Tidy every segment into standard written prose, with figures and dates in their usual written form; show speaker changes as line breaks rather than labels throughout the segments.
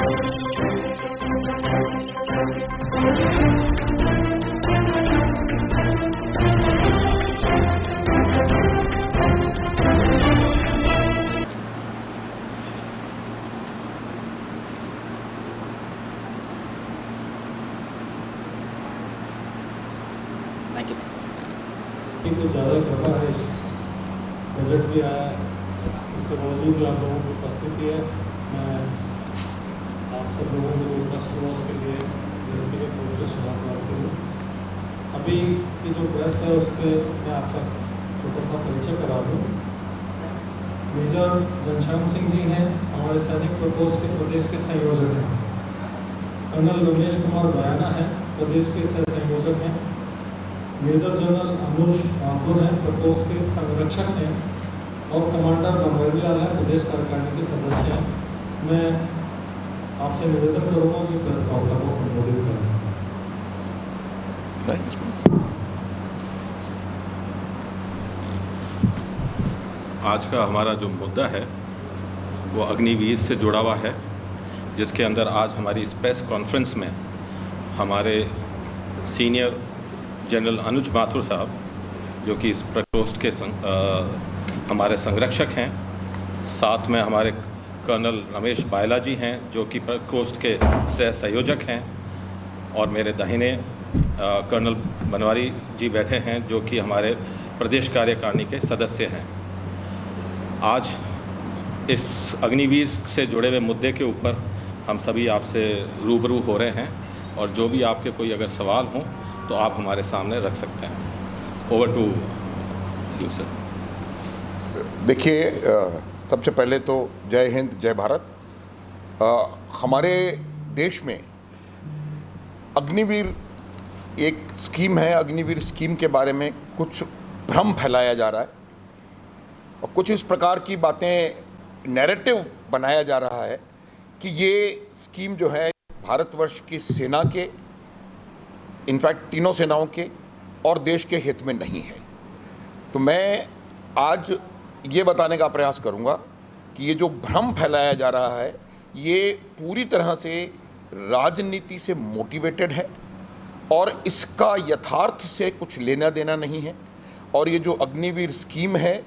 तो ज़्यादा खबर है, बजट भी आया, इसके बावजूद आप लोगों की उपस्थिति है। मैं आप सब लोगों को जो उपस्थित हुआ उसके लिए शुरुआत करती हूँ। अभी की जो प्रेस है उस पर मैं आपका छोटा सा परिचय करा दूँ। मेजर घनश्याम सिंह जी हैं, हमारे सैनिक प्रकोष्ठ के प्रदेश के संयोजक हैं। कर्नल रमेश कुमार बयाना है, प्रदेश के सह संयोजक हैं। मेजर जनरल अनुज माथुर हैं, प्रकोष्ठ के संरक्षक हैं। और कमांडर बनवारीलाल हैं, प्रदेश कार्यकारिणी के सदस्य हैं। मैं आपसे निवेदन करूँगा कि प्रेस वार्ता को संबोधित करें।
आज का हमारा जो मुद्दा है वो अग्निवीर से जुड़ा हुआ है, जिसके अंदर आज हमारी इस प्रेस कॉन्फ्रेंस में हमारे सीनियर जनरल अनुज माथुर साहब, जो कि इस प्रकोष्ठ के हमारे संरक्षक हैं, साथ में हमारे कर्नल रमेश बायला जी हैं, जो कि प्रकोष्ठ के सह संयोजक हैं, और मेरे दाहिने कर्नल बनवारी जी बैठे हैं, जो कि हमारे प्रदेश कार्यकारिणी के सदस्य हैं। आज इस अग्निवीर से जुड़े हुए मुद्दे के ऊपर हम सभी आपसे रूबरू हो रहे हैं, और जो भी आपके कोई अगर सवाल हों तो आप हमारे सामने रख सकते हैं। Over to you sir.
देखिए, सबसे पहले तो जय हिंद, जय भारत। हमारे देश में अग्निवीर एक स्कीम है। अग्निवीर स्कीम के बारे में कुछ भ्रम फैलाया जा रहा है और कुछ इस प्रकार की बातें, नैरेटिव बनाया जा रहा है कि ये स्कीम जो है भारतवर्ष की सेना के, इनफैक्ट तीनों सेनाओं के और देश के हित में नहीं है। तो मैं आज ये बताने का प्रयास करूँगा कि ये जो भ्रम फैलाया जा रहा है ये पूरी तरह से राजनीति से मोटिवेटेड है और इसका यथार्थ से कुछ लेना देना नहीं है। और ये जो अग्निवीर स्कीम है,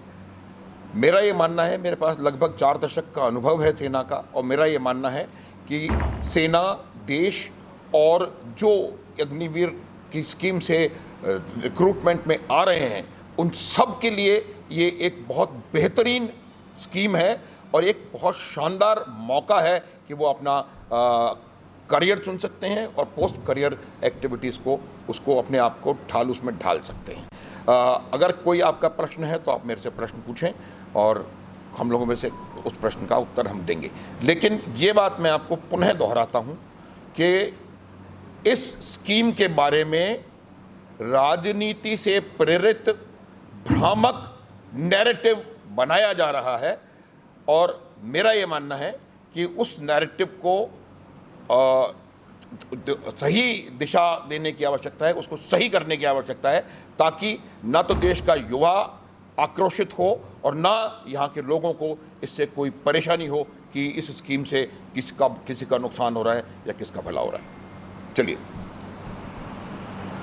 मेरा ये मानना है, मेरे पास लगभग 4 दशक का अनुभव है सेना का, और मेरा ये मानना है कि सेना, देश और जो अग्निवीर की स्कीम से रिक्रूटमेंट में आ रहे हैं, उन सब के लिए ये एक बहुत बेहतरीन स्कीम है और एक बहुत शानदार मौका है कि वो अपना करियर चुन सकते हैं और पोस्ट करियर एक्टिविटीज़ को, उसको अपने आप को उसमें ढाल सकते हैं। अगर कोई आपका प्रश्न है तो आप मेरे से प्रश्न पूछें और हम लोगों में से उस प्रश्न का उत्तर हम देंगे। लेकिन ये बात मैं आपको पुनः दोहराता हूँ कि इस स्कीम के बारे में राजनीति से प्रेरित भ्रामक नैरेटिव बनाया जा रहा है और मेरा ये मानना है कि उस नैरेटिव को सही दिशा देने की आवश्यकता है, उसको सही करने की आवश्यकता है, ताकि ना तो देश का युवा आक्रोशित हो और ना यहाँ के लोगों को इससे कोई परेशानी हो कि इस स्कीम से किसी का नुकसान हो रहा है या किसका भला हो रहा है। चलिए,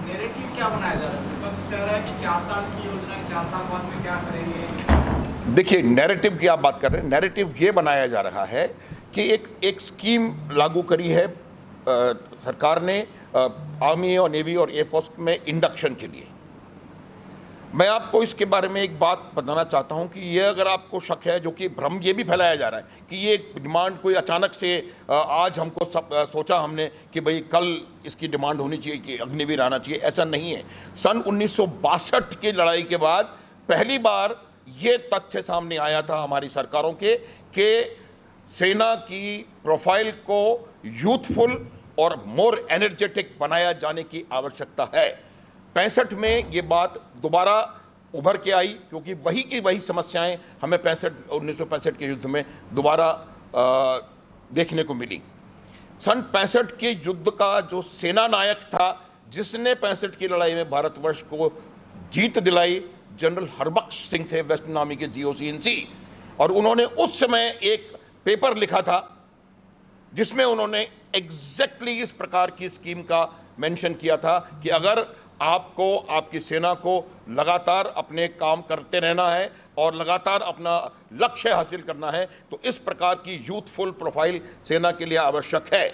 नैरेटिव क्या बनाया जा रहा है? विपक्ष कह रहा है कि 4 साल की योजना है, 4 साल बाद में क्या करेंगे?
देखिए, नैरेटिव की आप बात कर रहे हैं। नैरेटिव ये बनाया जा रहा है कि एक स्कीम लागू करी है सरकार ने आर्मी और नेवी और एयरफोर्स में इंडक्शन के लिए। मैं आपको इसके बारे में एक बात बताना चाहता हूं कि ये, अगर आपको शक है, जो कि भ्रम ये भी फैलाया जा रहा है कि ये डिमांड कोई अचानक से आज हमको सोचा हमने कि भाई कल इसकी डिमांड होनी चाहिए कि अग्निवीर आना चाहिए, ऐसा नहीं है। सन 1962 की लड़ाई के बाद पहली बार ये तथ्य सामने आया था हमारी सरकारों के कि सेना की प्रोफाइल को यूथफुल और मोर एनर्जेटिक बनाया जाने की आवश्यकता है। 65 में ये बात दोबारा उभर के आई, क्योंकि वही की वही समस्याएं हमें 1965 के युद्ध में दोबारा देखने को मिली। सन 65 के युद्ध का जो सेना नायक था, जिसने 65 की लड़ाई में भारतवर्ष को जीत दिलाई, जनरल हरबख्श सिंह थे, वेस्टर्न आर्मी के GOC-in-C, और उन्होंने उस समय एक पेपर लिखा था जिसमें उन्होंने एग्जैक्टली इस प्रकार की स्कीम का मेंशन किया था कि अगर आपको, आपकी सेना को लगातार अपने काम करते रहना है और लगातार अपना लक्ष्य हासिल करना है तो इस प्रकार की यूथफुल प्रोफाइल सेना के लिए आवश्यक है।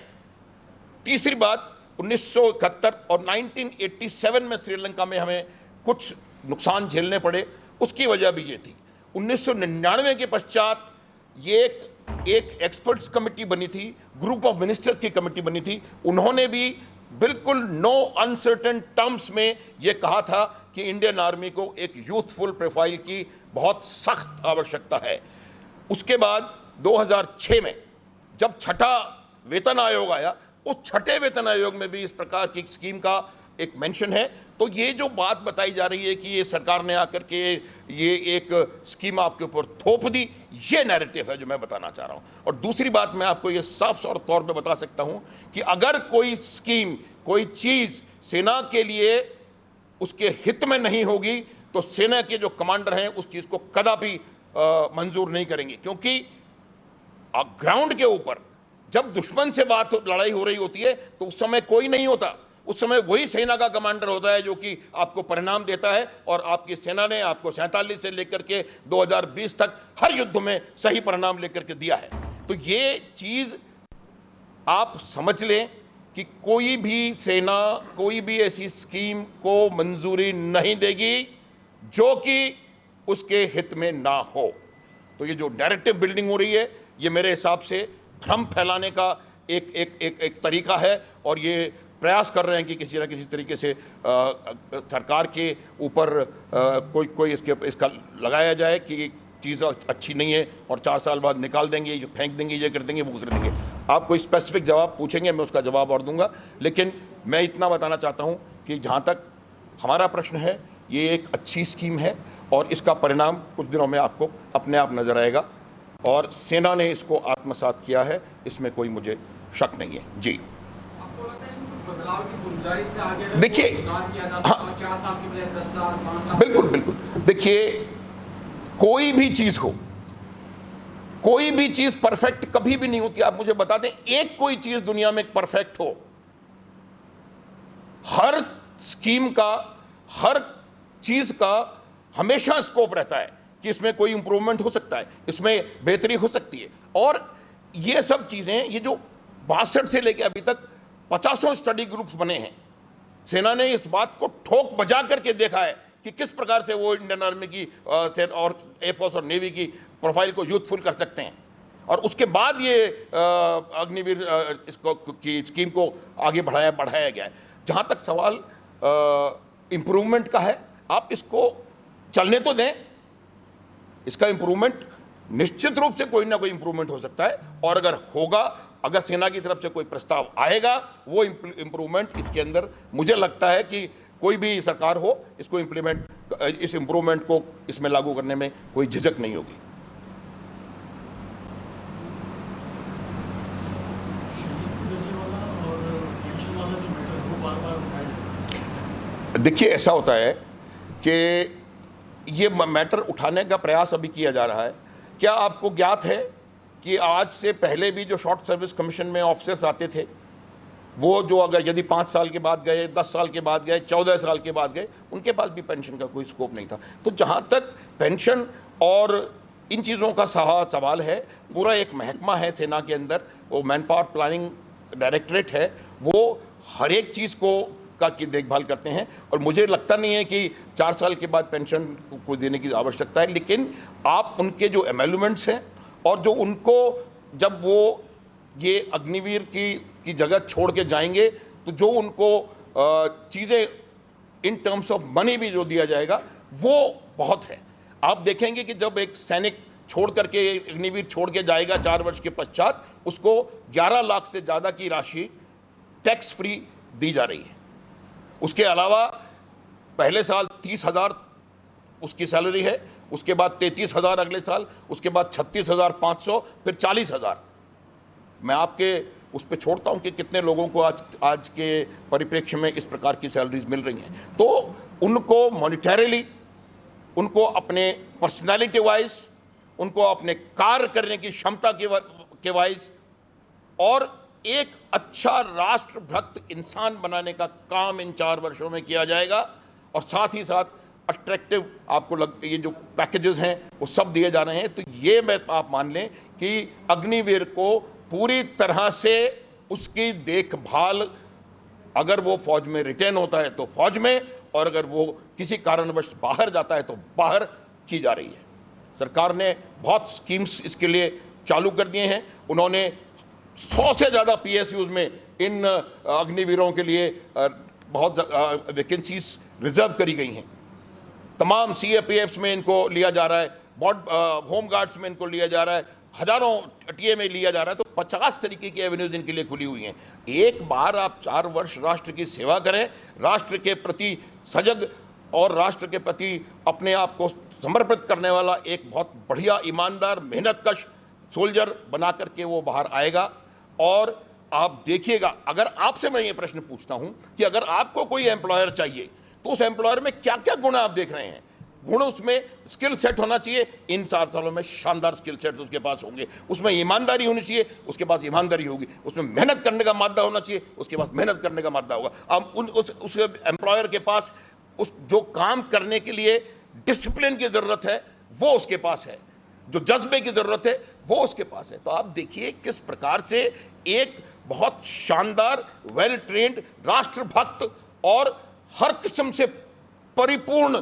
तीसरी बात, 1971 और 1987 में श्रीलंका में हमें कुछ नुकसान झेलने पड़े, उसकी वजह भी ये थी। 1999 के पश्चात ये एक एक्सपर्ट्स कमेटी बनी थी, ग्रुप ऑफ मिनिस्टर्स की कमेटी बनी थी। उन्होंने भी बिल्कुल नो अनसर्टेन टर्म्स में ये कहा था कि इंडियन आर्मी को एक यूथफुल प्रोफाइल की बहुत सख्त आवश्यकता है। उसके बाद 2006 में जब छठा वेतन आयोग आया, उस छठे वेतन आयोग में भी इस प्रकार की स्कीम का एक मेंशन है। तो ये जो बात बताई जा रही है कि ये सरकार ने आकर के ये एक स्कीम आपके ऊपर थोप दी, ये नैरेटिव है जो मैं बताना चाह रहा हूँ। और दूसरी बात मैं आपको ये साफ तौर पे बता सकता हूँ कि अगर कोई स्कीम, कोई चीज़ सेना के लिए उसके हित में नहीं होगी तो सेना के जो कमांडर हैं उस चीज़ को कदापि मंजूर नहीं करेंगे। क्योंकि ग्राउंड के ऊपर जब दुश्मन से लड़ाई हो रही होती है तो उस समय कोई नहीं होता, उस समय वही सेना का कमांडर होता है जो कि आपको परिणाम देता है। और आपकी सेना ने आपको 47 से लेकर के 2020 तक हर युद्ध में सही परिणाम लेकर के दिया है। तो ये चीज़ आप समझ लें कि कोई भी सेना कोई भी ऐसी स्कीम को मंजूरी नहीं देगी जो कि उसके हित में ना हो। तो ये जो नैरेटिव बिल्डिंग हो रही है, ये मेरे हिसाब से भ्रम फैलाने का एक तरीका है। और ये प्रयास कर रहे हैं कि किसी न किसी तरीके से सरकार के ऊपर कोई इसका लगाया जाए कि चीज़ अच्छी नहीं है और 4 साल बाद निकाल देंगे, ये फेंक देंगे, ये कर देंगे, वो कर देंगे। आप कोई स्पेसिफिक जवाब पूछेंगे, मैं उसका जवाब और दूंगा। लेकिन मैं इतना बताना चाहता हूँ कि जहाँ तक हमारा प्रश्न है, ये एक अच्छी स्कीम है और इसका परिणाम कुछ दिनों में आपको अपने आप नज़र आएगा। और सेना ने इसको आत्मसात किया है, इसमें कोई मुझे शक नहीं है। जी,
आपको लगता है इसमें कुछ बदलाव की गुंजाइश है आगे?
देखिए,
हाँ, 4 साल की बजाय 10 साल, 5 साल?
बिल्कुल बिल्कुल। देखिए, कोई भी चीज़ हो, कोई भी चीज़ परफेक्ट कभी भी नहीं होती। आप मुझे बता दें एक कोई चीज़ दुनिया में परफेक्ट हो। हर स्कीम का, हर चीज़ का हमेशा स्कोप रहता है कि इसमें कोई इंप्रूवमेंट हो सकता है, इसमें बेहतरी हो सकती है। और ये सब चीज़ें, ये जो 62 से लेकर अभी तक 50 स्टडी ग्रुप्स बने हैं, सेना ने इस बात को ठोक बजा करके देखा है कि किस प्रकार से वो इंडियन आर्मी की और एयरफोर्स और नेवी की प्रोफाइल को यूथफुल कर सकते हैं। और उसके बाद ये अग्निवीर इसको की स्कीम को आगे बढ़ाया गया है। जहाँ तक सवाल इम्प्रूवमेंट का है, आप इसको चलने तो दें, इसका इम्प्रूवमेंट निश्चित रूप से कोई ना कोई इम्प्रूवमेंट हो सकता है। और अगर होगा, अगर सेना की तरफ से कोई प्रस्ताव आएगा, वो इम्प्रूवमेंट इसके अंदर, मुझे लगता है कि कोई भी सरकार हो, इसको इस इम्प्रूवमेंट को इसमें लागू करने में कोई झिझक नहीं होगी। देखिए, ऐसा होता है कि ये मैटर उठाने का प्रयास अभी किया जा रहा है। क्या आपको ज्ञात है कि आज से पहले भी जो शॉर्ट सर्विस कमीशन में ऑफिसर्स आते थे, वो जो अगर यदि 5 साल के बाद गए, 10 साल के बाद गए, 14 साल के बाद गए, उनके पास भी पेंशन का कोई स्कोप नहीं था। तो जहाँ तक पेंशन और इन चीज़ों का सवाल है, पूरा एक महकमा है सेना के अंदर, वो मैन पावर प्लानिंग डायरेक्टरेट है, वो हर एक चीज़ की देखभाल करते हैं। और मुझे लगता नहीं है कि 4 साल के बाद पेंशन को देने की आवश्यकता है। लेकिन आप उनके जो एमेलुमेंट्स हैं और जो उनको, जब वो ये अग्निवीर की जगह छोड़ के जाएंगे, तो जो उनको चीज़ें इन टर्म्स ऑफ मनी भी जो दिया जाएगा, वो बहुत है। आप देखेंगे कि जब एक सैनिक छोड़ करके, अग्निवीर छोड़ के जाएगा 4 वर्ष के पश्चात, उसको 11 लाख से ज़्यादा की राशि टैक्स फ्री दी जा रही है। उसके अलावा पहले साल 30,000 उसकी सैलरी है, उसके बाद 33,000 अगले साल, उसके बाद 36,500, फिर 40,000। मैं आपके उस पर छोड़ता हूँ कि कितने लोगों को आज के परिप्रेक्ष्य में इस प्रकार की सैलरीज मिल रही हैं। तो उनको मॉनिटरीली, उनको अपने पर्सनालिटी वाइज, उनको अपने कार्य करने की क्षमता के वाइज और एक अच्छा राष्ट्रभक्त इंसान बनाने का काम इन 4 वर्षों में किया जाएगा और साथ ही साथ अट्रैक्टिव आपको ये जो पैकेजेस हैं वो सब दिए जा रहे हैं। तो ये आप मान लें कि अग्निवीर को पूरी तरह से उसकी देखभाल, अगर वो फौज में रिटेन होता है तो फौज में, और अगर वो किसी कारणवश बाहर जाता है तो बाहर की जा रही है। सरकार ने बहुत स्कीम्स इसके लिए चालू कर दिए हैं। उन्होंने 100 से ज़्यादा PSUs में इन अग्निवीरों के लिए बहुत वैकेंसीज रिजर्व करी गई हैं। तमाम CAPFs में इनको लिया जा रहा है, होम गार्ड्स में इनको लिया जा रहा है, हजारों TA में लिया जा रहा है। तो 50 तरीके की एवेन्यूज इनके लिए खुली हुई हैं। एक बार आप 4 वर्ष राष्ट्र की सेवा करें, राष्ट्र के प्रति सजग और राष्ट्र के प्रति अपने आप को समर्पित करने वाला एक बहुत बढ़िया ईमानदार मेहनतकश सोल्जर बना करके वो बाहर आएगा। और आप देखिएगा, अगर आपसे मैं ये प्रश्न पूछता हूं कि अगर आपको कोई एम्प्लॉयर चाहिए तो उस एम्प्लॉयर में क्या क्या गुण आप देख रहे हैं? गुण, उसमें स्किल सेट होना चाहिए। इन 4 सालों में शानदार स्किल सेट उसके पास होंगे। उसमें ईमानदारी होनी चाहिए, उसके पास ईमानदारी होगी। उसमें मेहनत करने का मादा होना चाहिए, उसके पास मेहनत करने का मादा होगा। अब उस एम्प्लॉयर के पास उस जो काम करने के लिए डिसिप्लिन की ज़रूरत है वो उसके पास है, जो जज्बे की ज़रूरत है वो उसके पास है। तो आप देखिए किस प्रकार से एक बहुत शानदार, वेल ट्रेंड, राष्ट्रभक्त और हर किस्म से परिपूर्ण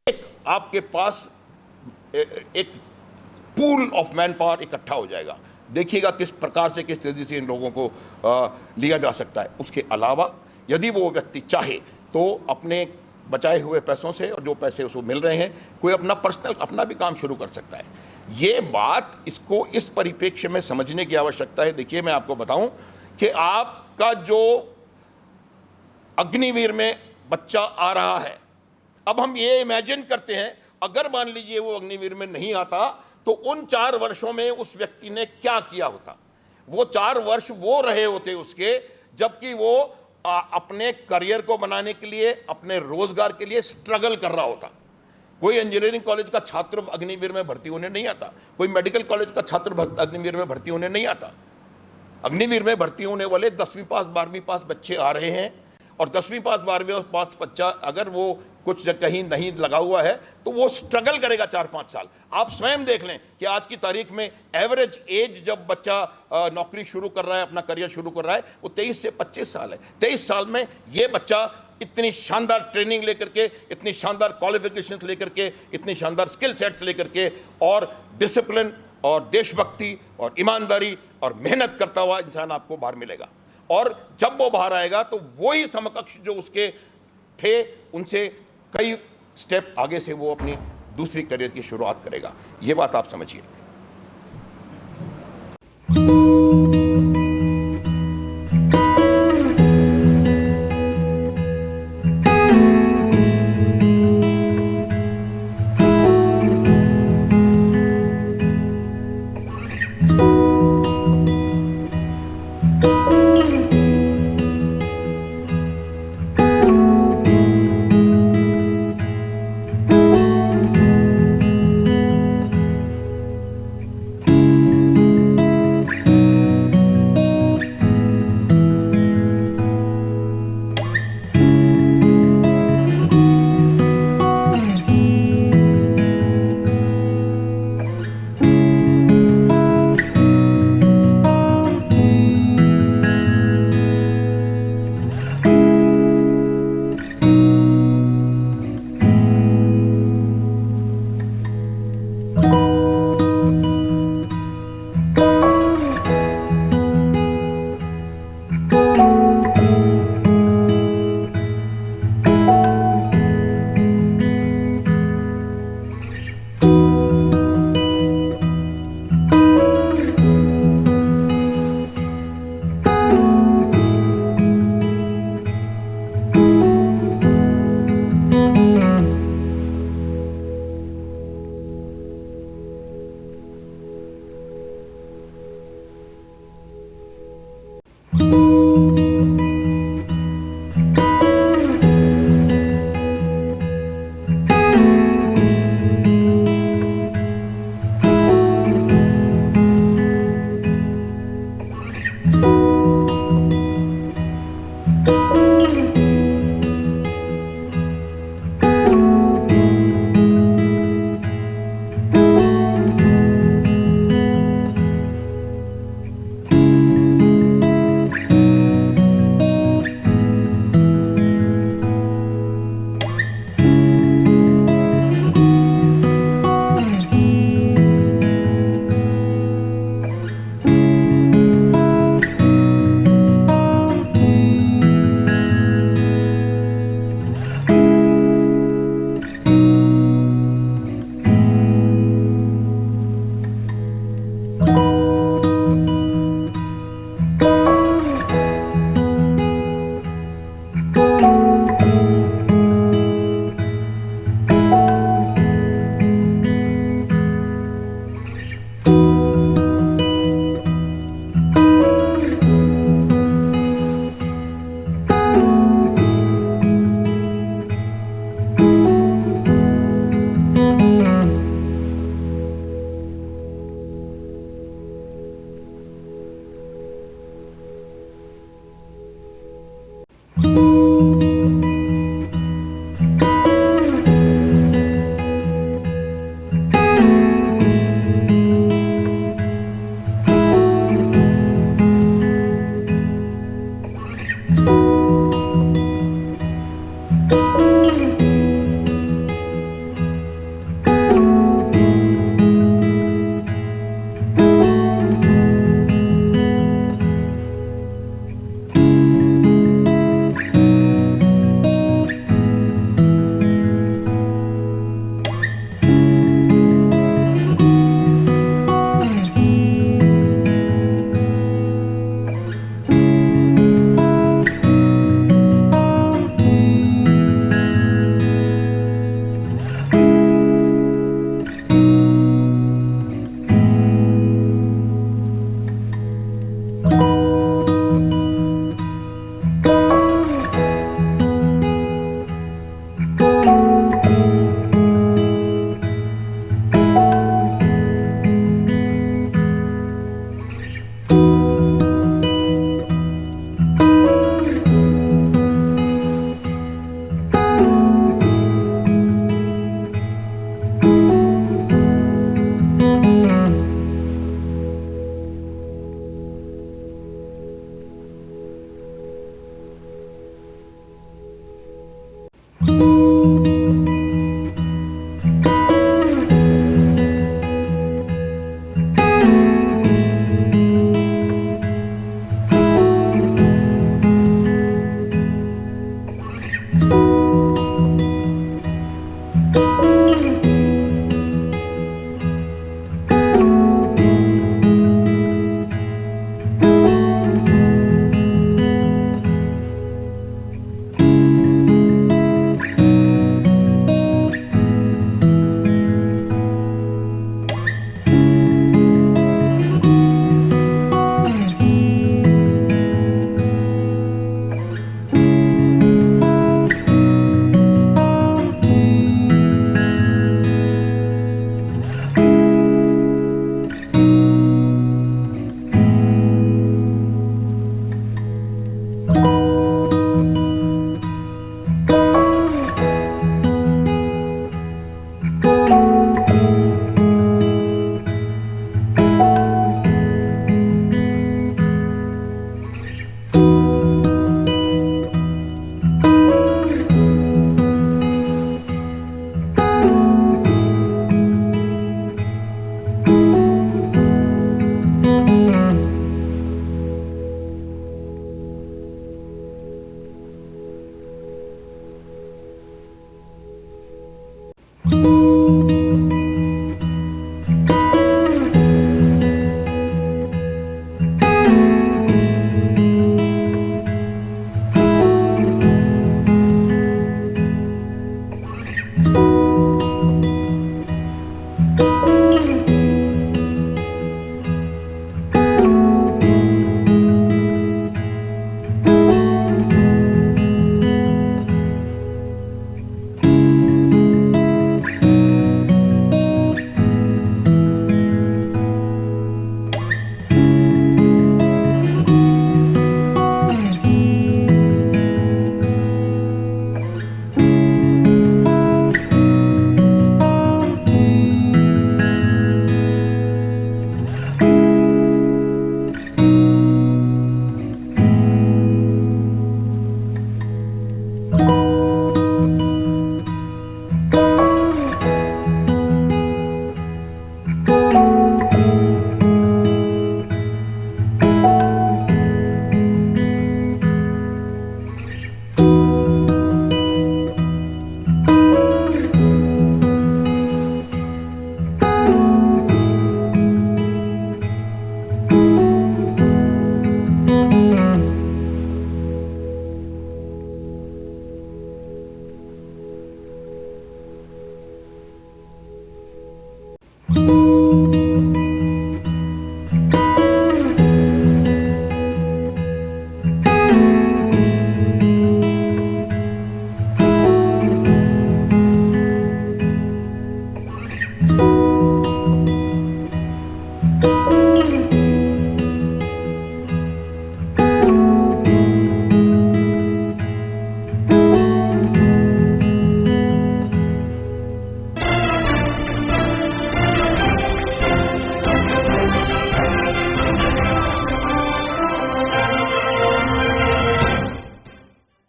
एक आपके पास एक पूल ऑफ मैन पावर इकट्ठा हो जाएगा। देखिएगा किस प्रकार से, किस तेजी से इन लोगों को लिया जा सकता है। उसके अलावा यदि वो व्यक्ति चाहे तो अपने बचाए हुए पैसों से और जो पैसे उसको मिल रहे हैं, कोई अपना पर्सनल अपना भी काम शुरू कर सकता है। ये बात, इसको इस परिप्रेक्ष्य में समझने की आवश्यकता है। देखिए, मैं आपको बताऊं कि आपका जो अग्निवीर में बच्चा आ रहा है, अब हम ये इमेजिन करते हैं अगर मान लीजिए वो अग्निवीर में नहीं आता तो उन 4 वर्षों में उस व्यक्ति ने क्या किया होता। वो 4 वर्ष वो रहे होते उसके, जबकि वो अपने करियर को बनाने के लिए, अपने रोजगार के लिए स्ट्रगल कर रहा होता। कोई इंजीनियरिंग कॉलेज का छात्र अग्निवीर में भर्ती होने नहीं आता, कोई मेडिकल कॉलेज का छात्र अग्निवीर में भर्ती होने नहीं आता। अग्निवीर में भर्ती होने वाले 10वीं पास 12वीं पास बच्चे आ रहे हैं, और 10वीं पास 12वीं पास बच्चा अगर वो कुछ कहीं नहीं लगा हुआ है तो वो स्ट्रगल करेगा 4-5 साल। आप स्वयं देख लें कि आज की तारीख में एवरेज एज जब बच्चा नौकरी शुरू कर रहा है, अपना करियर शुरू कर रहा है, वो 23 से 25 साल है। 23 साल में ये बच्चा इतनी शानदार ट्रेनिंग लेकर के, इतनी शानदार क्वालिफिकेशंस लेकर के, इतनी शानदार स्किल सेट्स लेकर के, और डिसिप्लिन और देशभक्ति और ईमानदारी और मेहनत करता हुआ इंसान आपको बाहर मिलेगा। और जब वो बाहर आएगा तो वही समकक्ष जो उसके थे उनसे कई स्टेप आगे से वो अपनी दूसरी करियर की शुरुआत करेगा। ये बात आप समझिए।